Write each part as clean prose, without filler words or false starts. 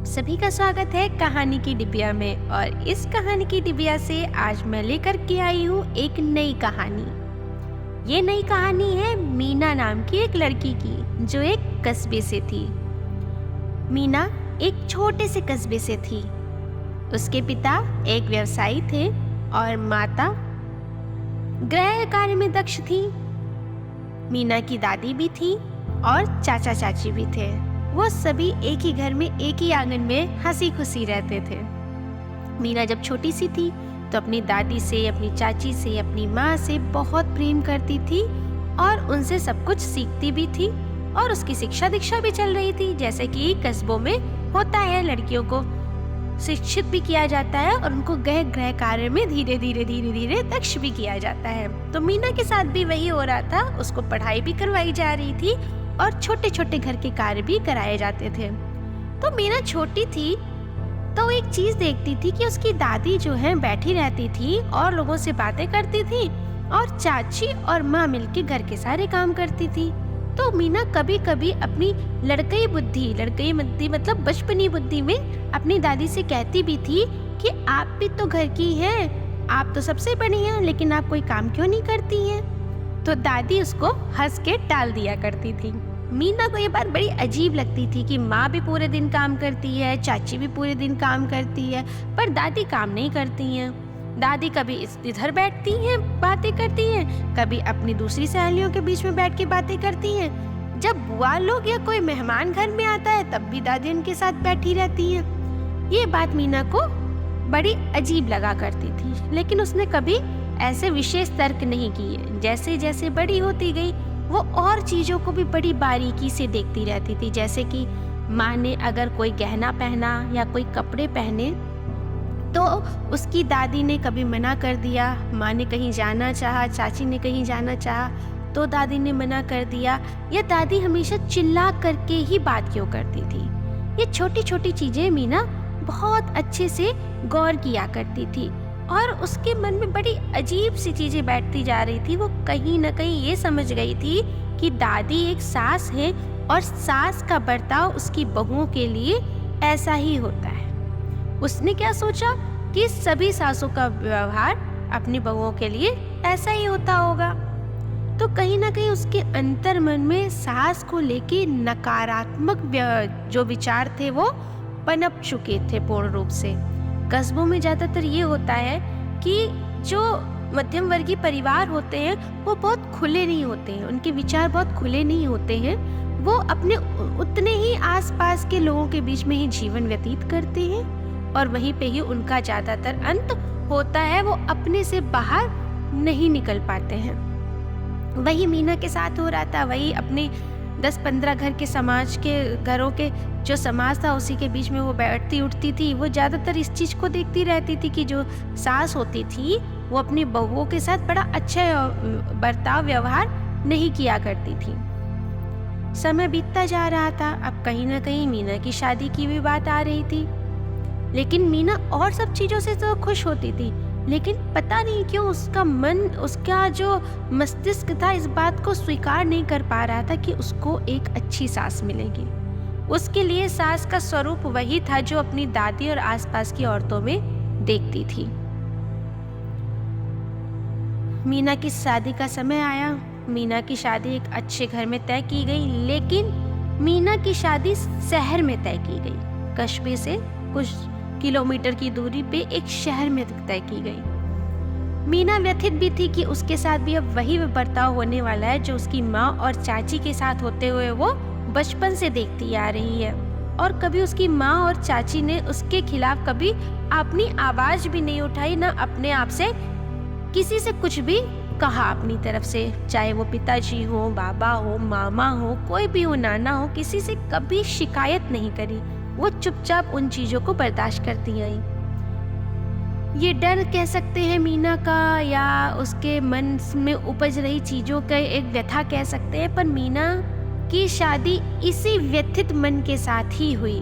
सभी का स्वागत है कहानी की डिबिया में। और इस कहानी की डिबिया से आज मैं लेकर के आई हूँ एक नई कहानी। ये नई कहानी है मीना नाम की एक लड़की की जो एक कस्बे से थी। मीना एक छोटे से कस्बे से थी। उसके पिता एक व्यवसायी थे और माता गृह कार्य में दक्ष थी। मीना की दादी भी थी और चाचा चाची भी थे। वो सभी एक ही घर में एक ही आंगन में हंसी खुशी रहते थे। मीना जब छोटी सी थी तो अपनी दादी से, अपनी चाची से, अपनी माँ से बहुत प्रेम करती थी और उनसे सब कुछ सीखती भी थी। और उसकी शिक्षा दीक्षा भी चल रही थी, जैसे कि कस्बों में होता है, लड़कियों को शिक्षित भी किया जाता है और उनको गृह कार्य में धीरे धीरे दक्ष भी किया जाता है। तो मीना के साथ भी वही हो रहा था। उसको पढ़ाई भी करवाई जा रही थी और छोटे छोटे घर के कार्य भी कराए जाते थे। तो मीना छोटी थी तो एक चीज देखती थी कि उसकी दादी जो है बैठी रहती थी और लोगों से बातें करती थी और चाची और माँ मिलके घर के सारे काम करती थी। तो मीना कभी कभी अपनी लड़कई बुद्धि मतलब बचपनी बुद्धि में अपनी दादी से कहती भी थी कि आप भी तो घर की हैं, आप तो सबसे बड़ी हैं, लेकिन आप कोई काम क्यों नहीं करती हैं। तो दादी उसको हंस के टाल दिया करती थी। मीना को ये बात बड़ी अजीब लगती थी कि माँ भी पूरे दिन काम करती है, चाची भी पूरे दिन काम करती है, पर दादी काम नहीं करती हैं। दादी कभी इधर बैठती हैं बातें करती हैं, कभी अपनी दूसरी सहेलियों के बीच में बैठ के बातें करती हैं। जब बुआ लोग या कोई मेहमान घर में आता है तब भी दादी उनके साथ बैठी रहती है। ये बात मीना को बड़ी अजीब लगा करती थी, लेकिन उसने कभी ऐसे विशेष तर्क नहीं किए। जैसे जैसे बड़ी होती गई वो और चीजों को भी बड़ी बारीकी से देखती रहती थी, जैसे कि माँ ने अगर कोई गहना पहना या कोई कपड़े पहने तो उसकी दादी ने कभी मना कर दिया। माँ ने कहीं जाना चाहा, चाची ने कहीं जाना चाहा तो दादी ने मना कर दिया, या दादी हमेशा चिल्ला करके ही बात क्यों करती थी। ये छोटी छोटी चीजें मीना बहुत अच्छे से गौर किया करती थी और उसके मन में बड़ी अजीब सी चीजें बैठती जा रही थी। वो कहीं न कहीं ये समझ गई थी कि दादी एक सास है और सास का बर्ताव उसकी बहुओं के लिए ऐसा ही होता है। उसने क्या सोचा कि सभी सासों का व्यवहार अपनी बहुओं के लिए ऐसा ही होता होगा। तो कहीं ना कहीं उसके अंतर मन में सास को लेके नकारात्मक जो विचार थे वो पनप चुके थे पूर्ण रूप से। कस्बों में ज़्यादातर ये होता है कि जो मध्यम वर्गीय परिवार होते हैं वो बहुत खुले नहीं होते हैं, उनके विचार बहुत खुले नहीं होते हैं। वो अपने उतने ही आसपास के लोगों के बीच में ही जीवन व्यतीत करते हैं और वहीं पे ही उनका ज़्यादातर अंत होता है। वो अपने से बाहर नहीं निकल पाते हैं। वही मीना के साथ हो रहा था। वही अपने 10-15 घर के समाज के घरों के जो समाज था उसी के बीच में वो बैठती उठती थी। वो ज़्यादातर इस चीज़ को देखती रहती थी कि जो सास होती थी वो अपनी बहुओं के साथ बड़ा अच्छा बर्ताव व्यवहार नहीं किया करती थी। समय बीतता जा रहा था। अब कहीं ना कहीं मीना की शादी की भी बात आ रही थी, लेकिन मीना और सब चीज़ों से तो खुश होती थी, लेकिन पता नहीं क्यों उसका मन, उसका जो मस्तिष्क था इस बात को स्वीकार नहीं कर पा रहा था कि उसको एक अच्छी सास मिलेगी। उसके लिए सास का स्वरूप वही था जो अपनी दादी और आसपास की औरतों में देखती थी। मीना की शादी का समय आया। मीना की शादी एक अच्छे घर में तय की गई, लेकिन मीना की शादी शहर में तय की गई। कस्बे से कुछ किलोमीटर की दूरी पे एक शहर में तय की गई। मीना व्यथित भी थी कि उसके साथ भी अब वही बर्ताव होने वाला है जो उसकी माँ और चाची के साथ होते हुए वो बचपन से देखती आ रही है। और कभी उसकी माँ और चाची ने उसके खिलाफ कभी अपनी आवाज भी नहीं उठाई, ना अपने आप से किसी से कुछ भी कहा अपनी तरफ से, चाहे वो पिताजी हो, बाबा हो, मामा हो, कोई भी हो, नाना हो, किसी से कभी शिकायत नहीं करी। वो चुपचाप उन चीजों को बर्दाश्त करती आई। ये डर कह सकते हैं मीना का, या उसके मन में उपज रही चीजों का एक व्यथा कह सकते हैं, पर मीना की शादी इसी व्यथित मन के साथ ही हुई।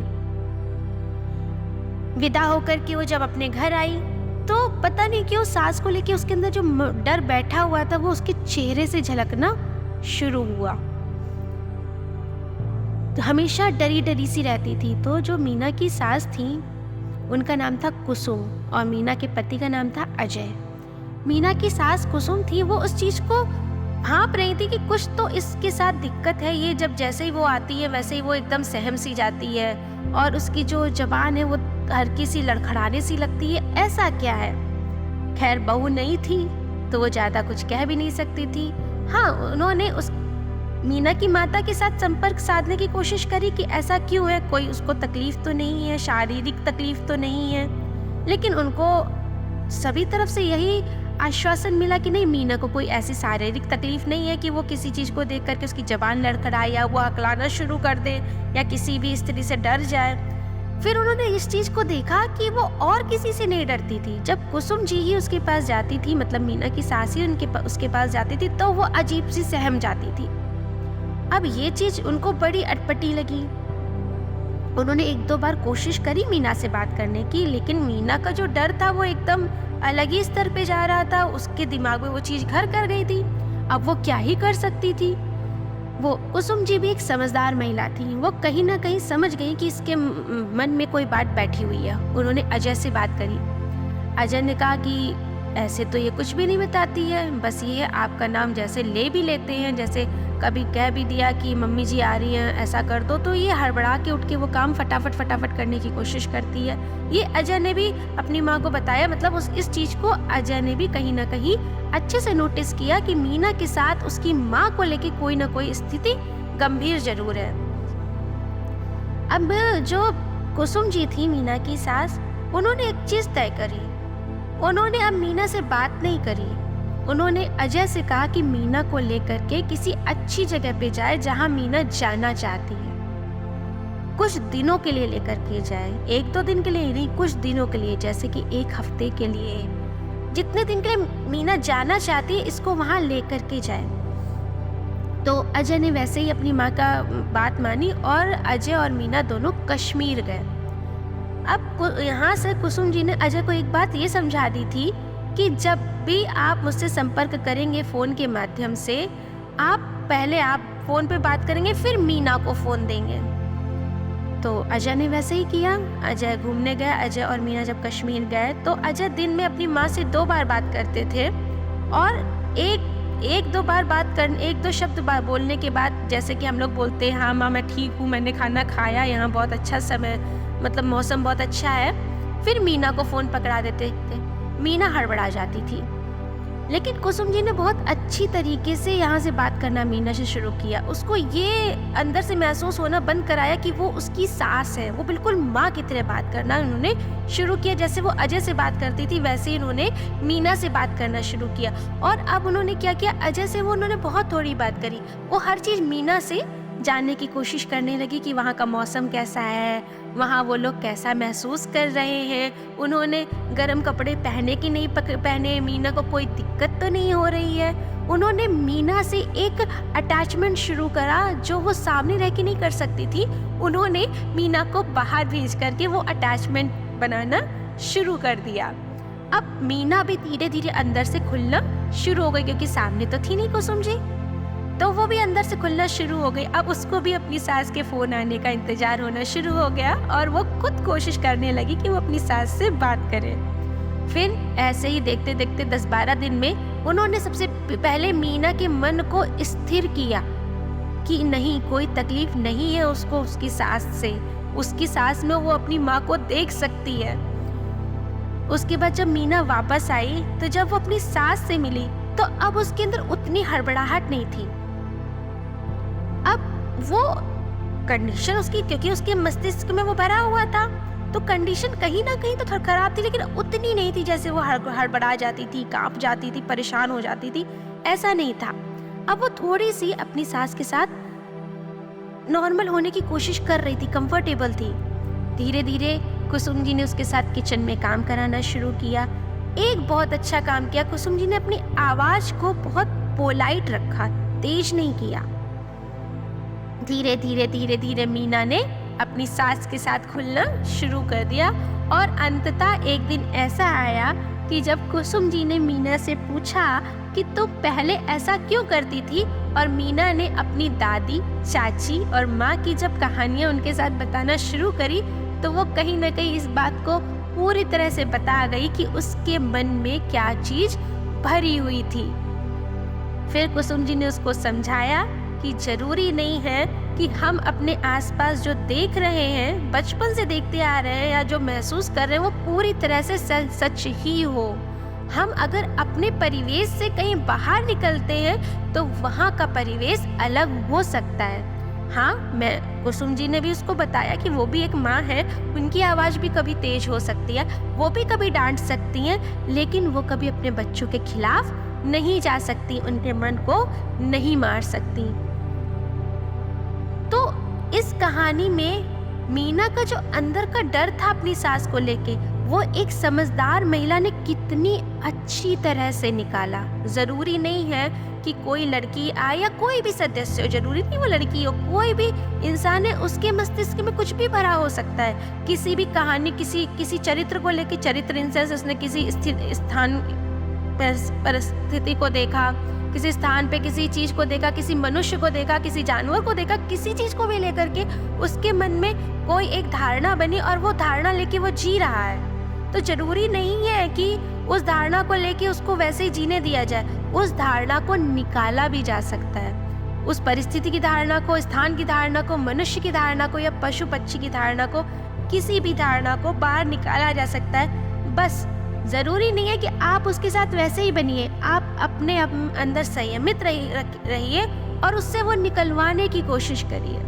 विदा होकर के वो जब अपने घर आई तो पता नहीं क्यों सास को लेके उसके अंदर जो डर बैठा हुआ था वो उसके चेहरे से झलकना शुरू हुआ। हमेशा डरी डरी सी रहती थी। तो जो मीना की सास थी उनका नाम था कुसुम और मीना के पति का नाम था अजय। मीना की सास कुसुम थी, वो उस चीज़ को हाँप रही थी कि कुछ तो इसके साथ दिक्कत है। ये जब जैसे ही वो आती है वैसे ही वो एकदम सहम सी जाती है और उसकी जो जबान है वो हल्की सी लड़खड़ाने सी लगती है। ऐसा क्या है? खैर बहू नहीं थी तो वो ज़्यादा कुछ कह भी नहीं सकती थी। हाँ, उन्होंने उस मीना की माता के साथ संपर्क साधने की कोशिश करी कि ऐसा क्यों है, कोई उसको तकलीफ तो नहीं है, शारीरिक तकलीफ तो नहीं है। लेकिन उनको सभी तरफ से यही आश्वासन मिला कि नहीं, मीना को कोई ऐसी शारीरिक तकलीफ नहीं है कि वो किसी चीज़ को देख करके उसकी जबान लड़खड़ाए या वो हकलाना शुरू कर दे या किसी भी स्त्री से डर जाए। फिर उन्होंने इस चीज़ को देखा कि वो और किसी से नहीं डरती थी। जब कुसुम जी ही उसके पास जाती थी, मतलब मीना की सास ही उसके पास जाती थी, तो वो अजीब सी सहम जाती थी। अब ये चीज़ उनको बड़ी अटपटी लगी। उन्होंने एक दो बार कोशिश करी मीना से बात करने की, लेकिन मीना का जो डर था वो एकदम अलग ही स्तर पे जा रहा था। उसके दिमाग में वो चीज़ घर कर गई थी। अब वो क्या ही कर सकती थी। वो कुसुम जी भी एक समझदार महिला थी। वो कहीं ना कहीं समझ गई कि इसके मन में कोई बात बैठी हुई है। उन्होंने अजय से बात करी। अजय ने कहा कि ऐसे तो ये कुछ भी नहीं बताती है, बस ये है आपका नाम जैसे ले भी लेते हैं, जैसे कभी कह भी दिया कि मम्मी जी आ रही हैं ऐसा कर दो, तो ये हड़बड़ा के उठ के वो काम फटाफट करने की कोशिश करती है। ये अजय ने भी अपनी माँ को बताया। मतलब इस चीज़ को अजय ने भी कहीं ना कहीं अच्छे से नोटिस किया कि मीना के साथ उसकी माँ को लेके कोई ना कोई स्थिति गंभीर जरूर है। अब जो कुसुम जी थी मीना की सास, उन्होंने एक चीज़ तय करी। उन्होंने अब मीना से बात नहीं करी। उन्होंने अजय से कहा कि मीना को लेकर के किसी अच्छी जगह पे जाए जहां मीना जाना चाहती है। कुछ दिनों के लिए लेकर के जाए, 1-2 दिन के लिए नहीं, कुछ दिनों के लिए, जैसे कि 1 हफ्ते के लिए, जितने दिन के लिए मीना जाना चाहती है इसको वहां लेकर के जाए। तो अजय ने वैसे ही अपनी माँ का बात मानी और अजय और मीना दोनों कश्मीर गए। अब यहाँ से कुसुम जी ने अजय को एक बात ये समझा दी थी कि जब भी आप मुझसे संपर्क करेंगे फ़ोन के माध्यम से, पहले आप फ़ोन पे बात करेंगे, फिर मीना को फ़ोन देंगे। तो अजय ने वैसे ही किया। अजय घूमने गया। अजय और मीना जब कश्मीर गए तो अजय दिन में अपनी माँ से 2 बार बात करते थे और एक दो शब्द बोलने के बाद, जैसे कि हम लोग बोलते हैं हाँ माँ मैं ठीक हूँ, मैंने खाना खाया, यहाँ बहुत अच्छा समय, मतलब मौसम बहुत अच्छा है, फिर मीना को फ़ोन पकड़ा देते थे। मीना हड़बड़ा जाती थी। लेकिन कुसुम जी ने बहुत अच्छी तरीके से यहाँ से बात करना मीना से शुरू किया। उसको ये अंदर से महसूस होना बंद कराया कि वो उसकी सास है। वो बिल्कुल माँ की तरह बात करना उन्होंने शुरू किया। जैसे वो अजय से बात करती थी वैसे ही उन्होंने मीना से बात करना शुरू किया। और अब उन्होंने क्या किया, अजय से उन्होंने बहुत थोड़ी बात करी। वो हर चीज़ मीना से जानने की कोशिश करने लगी कि वहाँ का मौसम कैसा है, वहाँ वो लोग कैसा महसूस कर रहे हैं, उन्होंने गर्म कपड़े पहने कि नहीं पहने, मीना को कोई दिक्कत तो नहीं हो रही है। उन्होंने मीना से एक अटैचमेंट शुरू करा जो वो सामने रह के नहीं कर सकती थी। उन्होंने मीना को बाहर भेज करके वो अटैचमेंट बनाना शुरू कर दिया। अब मीना भी धीरे धीरे अंदर से खुलना शुरू हो गई, क्योंकि सामने तो थी नहीं कुसुम जी, तो वो भी अंदर से खुलना शुरू हो गई। अब उसको भी अपनी सास के फ़ोन आने का इंतज़ार होना शुरू हो गया और वो खुद कोशिश करने लगी कि वो अपनी सास से बात करे। फिर ऐसे ही देखते देखते 10-12 दिन में उन्होंने सबसे पहले मीना के मन को स्थिर किया कि नहीं, कोई तकलीफ नहीं है उसको उसकी सास से। उसकी सास में वो अपनी माँ को देख सकती है। उसके बाद जब मीना वापस आई तो जब वो अपनी सास से मिली तो अब उसके अंदर उतनी हड़बड़ाहट नहीं थी। अब वो कंडीशन उसकी, क्योंकि उसके मस्तिष्क में वो भरा हुआ था, तो कंडीशन कहीं ना कहीं तो खराब थी, लेकिन उतनी नहीं थी जैसे वो हड़बड़ा जाती थी, कांप जाती थी, परेशान हो जाती थी, ऐसा नहीं था। अब वो थोड़ी सी अपनी सास के साथ नॉर्मल होने की कोशिश कर रही थी, कंफर्टेबल थी। धीरे धीरे कुसुम जी ने उसके साथ किचन में काम कराना शुरू किया। एक बहुत अच्छा काम किया, कुसुम जी ने अपनी आवाज को बहुत पोलाइट रखा, तेज नहीं किया। धीरे धीरे मीना ने अपनी सास के साथ खुलना शुरू कर दिया और अंततः एक दिन ऐसा आया कि जब कुसुम जी ने मीना से पूछा कि तुम पहले ऐसा क्यों करती थी। और मीना ने अपनी दादी, चाची और माँ की जब कहानियाँ उनके साथ बताना शुरू करी तो वो कहीं न कहीं इस बात को पूरी तरह से बता गई कि उसके मन में क्या चीज़ भरी हुई थी। फिर कुसुम जी ने उसको समझाया कि जरूरी नहीं है कि हम अपने आसपास जो देख रहे हैं, बचपन से देखते आ रहे हैं या जो महसूस कर रहे हैं, वो पूरी तरह से सच ही हो। हम अगर अपने परिवेश से कहीं बाहर निकलते हैं तो वहाँ का परिवेश अलग हो सकता है। हाँ, कुसुम जी ने भी उसको बताया कि वो भी एक माँ है, उनकी आवाज़ भी कभी तेज हो सकती है, वो भी कभी डांट सकती हैं, लेकिन वो कभी अपने बच्चों के खिलाफ नहीं जा सकती, उनके मन को नहीं मार सकती। तो इस कहानी में मीना का जो अंदर का डर था अपनी सास को लेके, वो एक समझदार महिला ने कितनी अच्छी तरह से निकाला। जरूरी नहीं है कि कोई लड़की आए या कोई भी सदस्य हो, जरूरी नहीं वो लड़की हो, कोई भी इंसान है, उसके मस्तिष्क में कुछ भी भरा हो सकता है। किसी भी कहानी, किसी चरित्र को लेके, चरित्र इन सेंस उसने किसी स्थान परिस्थिति को देखा, किसी स्थान पे किसी चीज को देखा, किसी मनुष्य को देखा, किसी जानवर को देखा, किसी चीज को भी लेकर के उसके मन में कोई एक धारणा बनी और वो धारणा लेके वो जी रहा है। तो जरूरी नहीं है कि उस धारणा को लेके उसको वैसे ही जीने दिया जाए, उस धारणा को निकाला भी जा सकता है। उस परिस्थिति की धारणा को, स्थान की धारणा को, मनुष्य की धारणा को या पशु पक्षी की धारणा को, किसी भी धारणा को बाहर निकाला जा सकता है। बस जरूरी नहीं है कि आप उसके साथ वैसे ही बनिए, आप अपने अंदर संयमित रहिए और उससे वो निकलवाने की कोशिश करिए।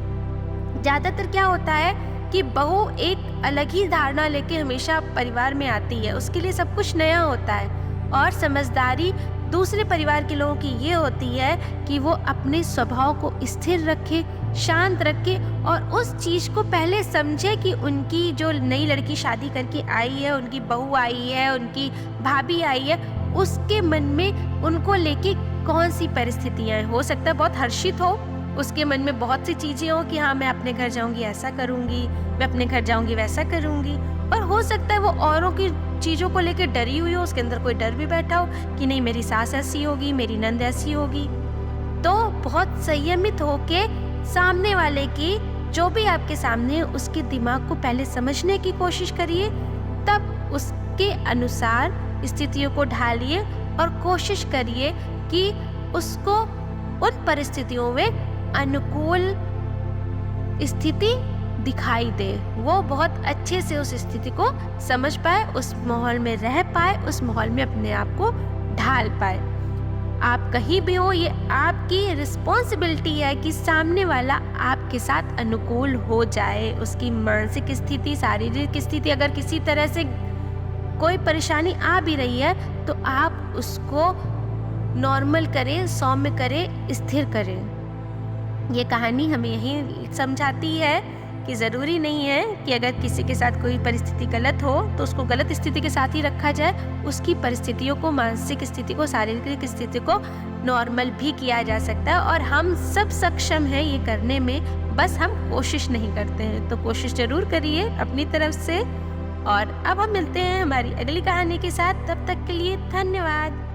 ज्यादातर क्या होता है कि बहू एक अलग ही धारणा लेके हमेशा परिवार में आती है, उसके लिए सब कुछ नया होता है। और समझदारी दूसरे परिवार के लोगों की ये होती है कि वो अपने स्वभाव को स्थिर रखे, शांत रखे और उस चीज़ को पहले समझे कि उनकी जो नई लड़की शादी करके आई है, उनकी बहू आई है, उनकी भाभी आई है, उसके मन में उनको लेके कौन सी परिस्थितियाँ हैं। हो सकता है बहुत हर्षित हो, उसके मन में बहुत सी चीज़ें हो कि हाँ मैं अपने घर जाऊंगी ऐसा करूंगी, मैं अपने घर जाऊंगी वैसा करूंगी। और हो सकता है वो औरों की चीज़ों को लेकर डरी हुई हो, उसके अंदर कोई डर भी बैठा हो कि नहीं मेरी सास ऐसी होगी, मेरी नंद ऐसी होगी। तो बहुत संयमित होके सामने वाले की, जो भी आपके सामने है, उसके दिमाग को पहले समझने की कोशिश करिए, तब उसके अनुसार स्थितियों को ढालिए और कोशिश करिए कि उसको उन परिस्थितियों में अनुकूल स्थिति दिखाई दे, वो बहुत अच्छे से उस स्थिति को समझ पाए, उस माहौल में रह पाए, उस माहौल में अपने आप को ढाल पाए। आप कहीं भी हो, ये आपकी रिस्पॉन्सिबिलिटी है कि सामने वाला आपके साथ अनुकूल हो जाए। उसकी मानसिक स्थिति, शारीरिक स्थिति, अगर किसी तरह से कोई परेशानी आ भी रही है तो आप उसको नॉर्मल करें, सौम्य करें, स्थिर करें। ये कहानी हमें यही समझाती है कि ज़रूरी नहीं है कि अगर किसी के साथ कोई परिस्थिति गलत हो तो उसको गलत स्थिति के साथ ही रखा जाए। उसकी परिस्थितियों को, मानसिक स्थिति को, शारीरिक स्थिति को नॉर्मल भी किया जा सकता है और हम सब सक्षम हैं ये करने में, बस हम कोशिश नहीं करते हैं। तो कोशिश ज़रूर करिए अपनी तरफ से। और अब हम मिलते हैं हमारी अगली कहानी के साथ, तब तक के लिए धन्यवाद।